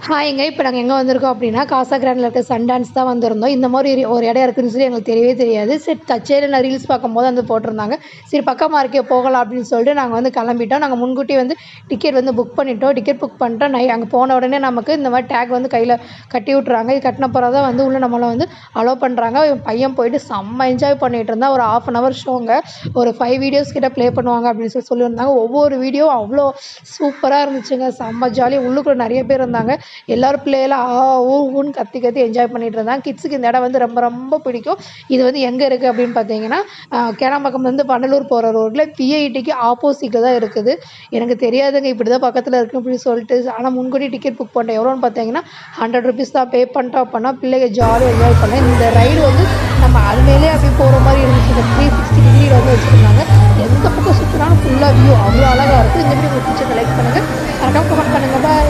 எங்க இப்போ நாங்கள் எங்கே வந்திருக்கோம் அப்படின்னா காசா கிராண்டில் இருக்க சன்டான்ஸ் தான் வந்திருந்தோம். இந்த மாதிரி ஒரு இடம் இருக்குதுன்னு சொல்லி எங்களுக்கு தெரியவே தெரியாது. சரி கச்சேரியில் ரீல்ஸ் பார்க்கும்போது வந்து போட்டிருந்தாங்க. சரி பக்கமாக இருக்கே போகலாம் அப்படின்னு சொல்லிட்டு நாங்கள் வந்து கிளம்பிட்டோம். நாங்கள் முன்கூட்டி வந்து டிக்கெட் வந்து புக் பண்ணிட்டோம். டிக்கெட் புக் பண்ணிட்டோம். அங்கே போன உடனே நமக்கு இந்த மாதிரி டேக் வந்து கையில் கட்டி விட்றாங்க. இது கட்டின பிறகு தான் வந்து உள்ளே நம்மளை வந்து அலோவ் பண்ணுறாங்க. என் பையன் போயிட்டு செம்ம என்ஜாய் பண்ணிகிட்டு இருந்தான். ஒரு 1/2 hour ஷோங்க. ஒரு 5 வீடியோஸ் கிட்ட ப்ளே பண்ணுவாங்க அப்படின்னு சொல்லியிருந்தாங்க. ஒவ்வொரு வீடியோ அவ்வளோ சூப்பராக இருந்துச்சுங்க. செம்ம ஜாலியாக உள்ளுக்குள்ளே நிறைய பேர் இருந்தாங்க. எல்லோரும் பிள்ளையெல்லாம் ஊன்னு கத்தி கத்தி என்ஜாய் பண்ணிகிட்டு இருந்தாங்க. கிட்ஸுக்கு இந்த இடம் வந்து ரொம்ப ரொம்ப பிடிக்கும். இது வந்து எங்கே இருக்குது அப்படின்னு பார்த்தீங்கன்னா கேளம்பாக்கம்லேருந்து வண்டலூர் போகிற ரோட்டில் பிஐடிக்கு ஆப்போசிட்டில் தான் இருக்குது. எனக்கு தெரியாதுங்க இப்படி தான் பக்கத்தில் இருக்குது அப்படின்னு சொல்லிட்டு. ஆனால் முன்கூட்டி டிக்கெட் புக் பண்ணிட்டேன். எவ்வளோன்னு பார்த்தீங்கன்னா 100 rupees தான் பே பண்ணிட்டோம். அப்படின்னா பிள்ளைங்க ஜாலியாக என்ஜாய் பண்ணேன். இந்த ரைடு வந்து நம்ம அது மேலே அப்படி போகிற மாதிரி இருந்துச்சு. இந்த 360 டிகிரி வந்து வச்சுருந்தாங்க. எந்த பக்கம் சுற்றினாலும் ஃபுல்லாக வியூ அவ்வளோ அழகாக இருக்குது. இந்த வீடியோ உங்களுக்கு பிடிச்சதை லைக் பண்ணுங்கள். மறக்காம கமெண்ட் பண்ணுங்கள். பாய்.